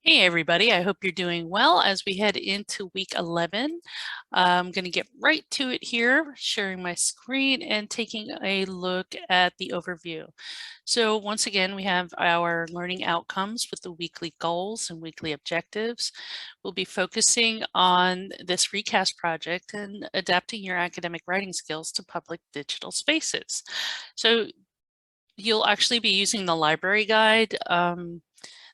Hey everybody, I hope you're doing well as we head into week 11. I'm going to get right to it here, sharing my screen and taking a look at the overview. So once again, we have our learning outcomes with the weekly goals and weekly objectives. We'll be focusing on this recast project and adapting your academic writing skills to public digital spaces. So you'll actually be using the library guide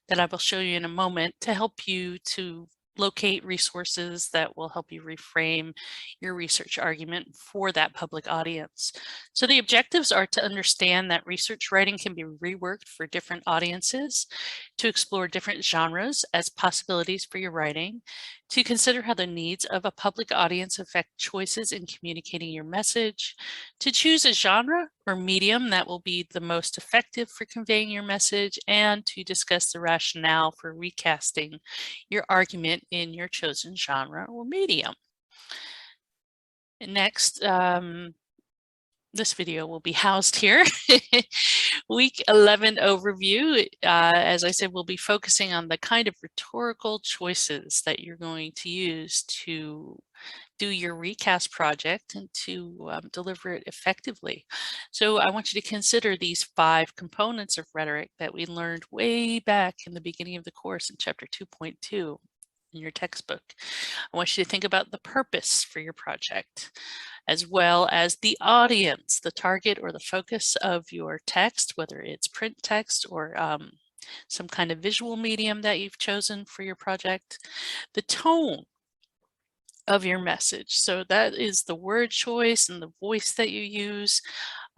that I will show you in a moment to help you to locate resources that will help you reframe your research argument for that public audience. So the objectives are to understand that research writing can be reworked for different audiences, to explore different genres as possibilities for your writing, to consider how the needs of a public audience affect choices in communicating your message, to choose a genre or medium that will be the most effective for conveying your message, and to discuss the rationale for recasting your argument in your chosen genre or medium. Next, this video will be housed here. Week 11 overview. As I said, we'll be focusing on the kind of rhetorical choices that you're going to use to do your recast project and to deliver it effectively. So I want you to consider these 5 components of rhetoric that we learned way back in the beginning of the course in chapter 2.2 in your textbook. I want you to think about the purpose for your project, as well as the audience, the target or the focus of your text, whether it's print text or some kind of visual medium that you've chosen for your project, the tone of your message. So that is the word choice and the voice that you use,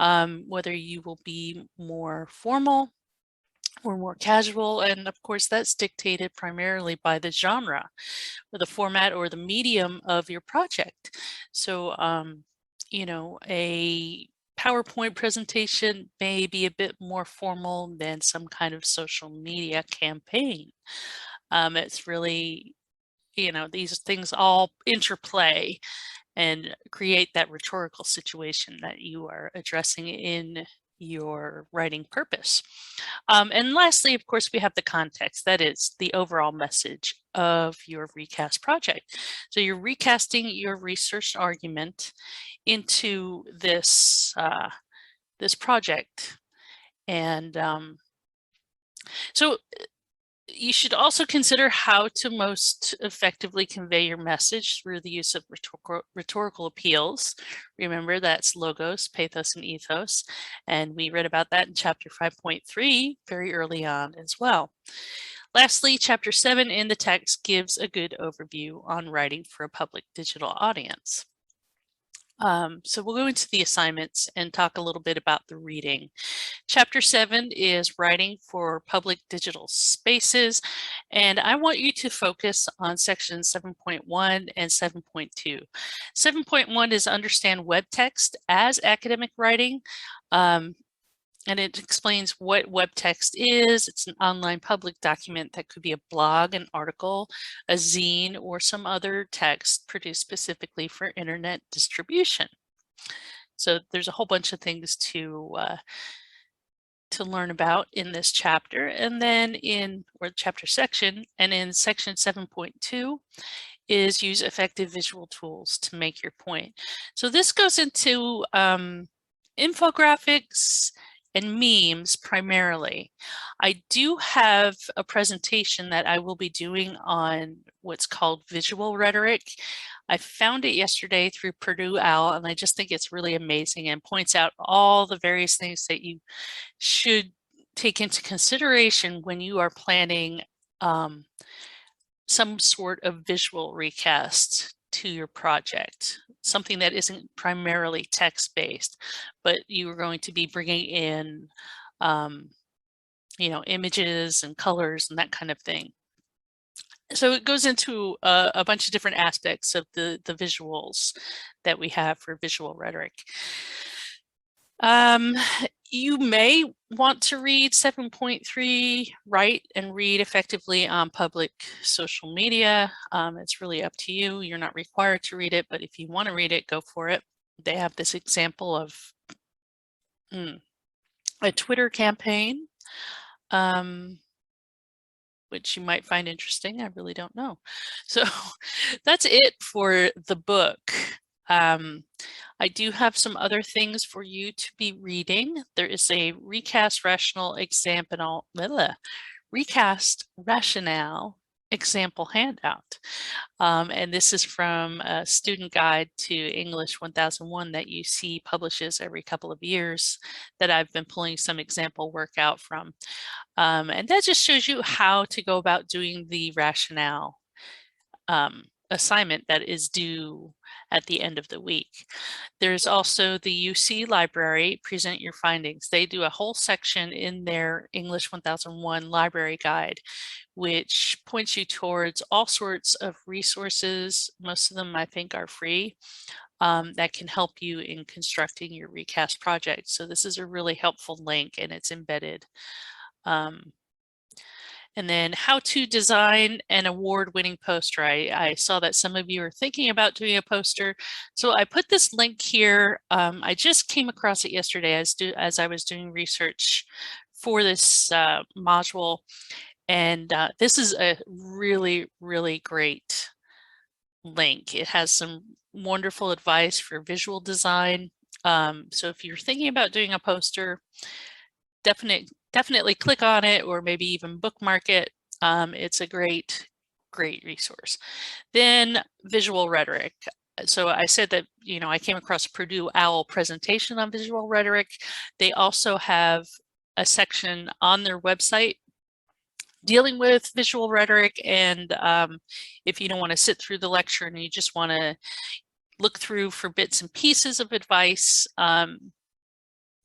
whether you will be more formal or more casual. And of course, that's dictated primarily by the genre or the format or the medium of your project. So, you know, a PowerPoint presentation may be a bit more formal than some kind of social media campaign. It's really, you know, these things all interplay and create that rhetorical situation that you are addressing in your writing purpose. And lastly, of course, we have the context. That is the overall message of your recast project. So you're recasting your research argument into this, this project. And so you should also consider how to most effectively convey your message through the use of rhetorical appeals. Remember, that's logos, pathos, and ethos. And we read about that in chapter 5.3 very early on as well. Lastly, chapter 7 in the text gives a good overview on writing for a public digital audience. So we'll go into the assignments and talk a little bit about the reading. Chapter 7 is writing for public digital spaces, and I want you to focus on sections 7.1 and 7.2. 7.1 is understand web text as academic writing. And it explains what web text is. It's an online public document that could be a blog, an article, a zine, or some other text produced specifically for internet distribution. So there's a whole bunch of things to learn about in this chapter. And then in, or chapter section, and in section 7.2 is use effective visual tools to make your point. So this goes into infographics and memes primarily. I do have a presentation that I will be doing on what's called visual rhetoric. I found it yesterday through Purdue OWL, and I just think it's really amazing and points out all the various things that you should take into consideration when you are planning some sort of visual recast to your project, something that isn't primarily text-based, but you are going to be bringing in, you know, images and colors and that kind of thing. So it goes into a bunch of different aspects of the visuals that we have for visual rhetoric. You may want to read 7.3, write and read effectively on public social media. It's really up to you. You're not required to read it, but if you want to read it, go for it. They have this example of a Twitter campaign which you might find interesting. I really don't know. So that's it for the book. I do have some other things for you to be reading. There is a recast rationale example, recast rationale example handout. And this is from a student guide to English 1001 that UC publishes every couple of years that I've been pulling some example work out from. And that just shows you how to go about doing the rationale assignment that is due at the end of the week. There's also the UC library, present your findings. They do a whole section in their English 1001 library guide, which points you towards all sorts of resources. Most of them I think are free, that can help you in constructing your recast project. So this is a really helpful link and it's embedded. And then how to design an award-winning poster. I saw that some of you are thinking about doing a poster. So I put this link here. I just came across it yesterday as I was doing research for this module. And this is a really, really great link. It has some wonderful advice for visual design. So if you're thinking about doing a poster, definitely click on it or maybe even bookmark it. It's a great resource. Then visual rhetoric. So I said that, you know, I came across a Purdue OWL presentation on visual rhetoric. They also have a section on their website dealing with visual rhetoric. And if you don't want to sit through the lecture and you just want to look through for bits and pieces of advice,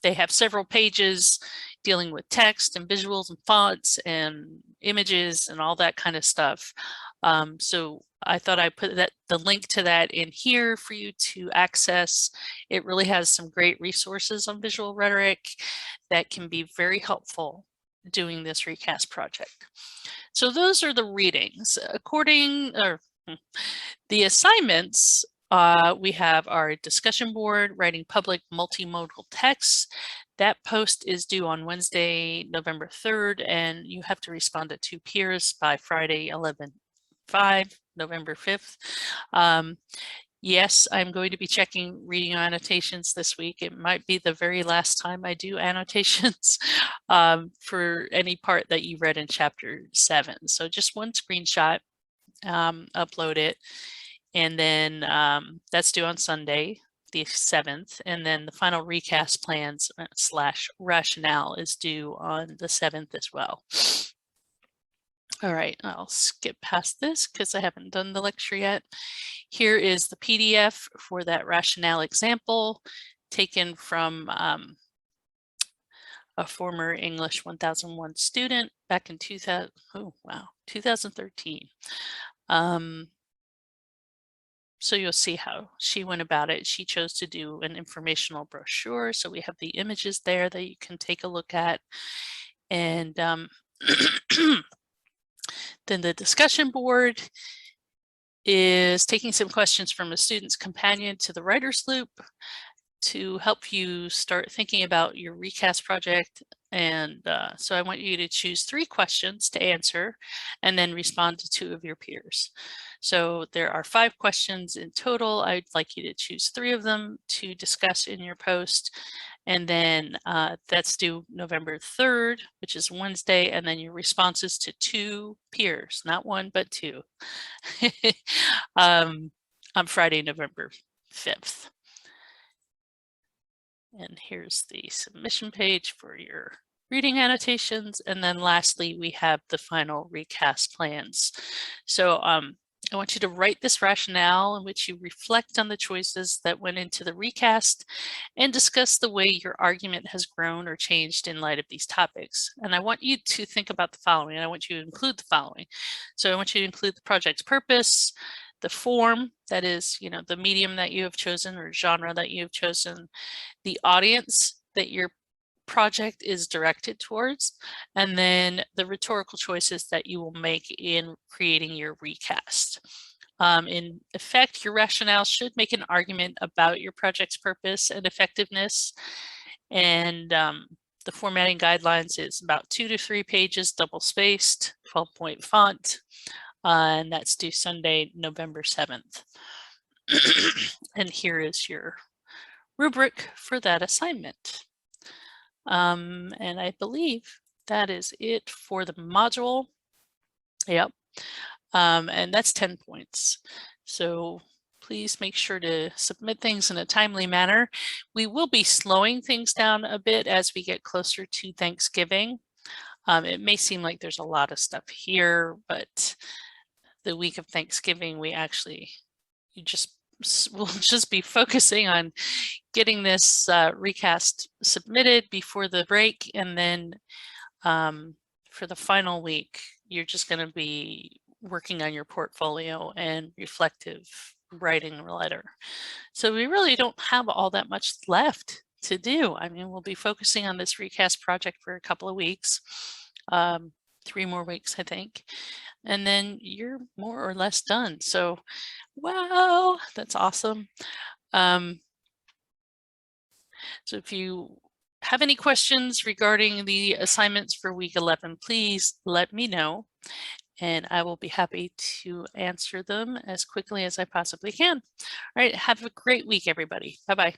they have several pages dealing with text and visuals and fonts and images and all that kind of stuff. So I thought I'd put the link to that in here for you to access. It really has some great resources on visual rhetoric that can be very helpful doing this recast project. So those are the readings. The assignments, we have our discussion board, writing public multimodal texts. That post is due on Wednesday, November 3rd, and you have to respond to 2 peers by Friday, 11/5, November 5th. Yes, I'm going to be checking reading annotations this week. It might be the very last time I do annotations for any part that you read in chapter 7. So just one screenshot, upload it, and then that's due on Sunday, the 7th, and then the final recast plans / rationale is due on the 7th as well. All right, I'll skip past this because I haven't done the lecture yet. Here is the PDF for that rationale example taken from a former English 1001 student back in 2013. So you'll see how she went about it. She chose to do an informational brochure. So we have the images there that you can take a look at. And then the discussion board is taking some questions from a student's companion to the writer's loop to help you start thinking about your recast project. And so I want you to choose 3 questions to answer and then respond to 2 of your peers. So there are 5 questions in total. I'd like you to choose 3 of them to discuss in your post. And then that's due November 3rd, which is Wednesday, and then your responses to 2 peers, not 1, but 2, on Friday, November 5th. And here's the submission page for your reading annotations. And then lastly, we have the final recast plans. So I want you to write this rationale in which you reflect on the choices that went into the recast and discuss the way your argument has grown or changed in light of these topics. And I want you to think about the following, and I want you to include the following. So I want you to include the project's purpose, the form, that is, you know, the medium that you have chosen or genre that you have chosen, the audience that your project is directed towards, and then the rhetorical choices that you will make in creating your recast. In effect, your rationale should make an argument about your project's purpose and effectiveness. And The formatting guidelines is about 2 to 3 pages, double spaced, 12-point font, and that's due Sunday, November 7th. And here is your rubric for that assignment. And I believe that is it for the module. Yep. And that's 10 points. So please make sure to submit things in a timely manner. We will be slowing things down a bit as we get closer to Thanksgiving. It may seem like there's a lot of stuff here, but the week of Thanksgiving, we'll just be focusing on getting this recast submitted before the break, and then for the final week, you're just going to be working on your portfolio and reflective writing a letter. So we really don't have all that much left to do. I mean, we'll be focusing on this recast project for a couple of weeks, 3 more weeks, I think, and then you're more or less done. So, wow, that's awesome. So if you have any questions regarding the assignments for week 11, please let me know, and I will be happy to answer them as quickly as I possibly can. All right, have a great week, everybody. Bye-bye.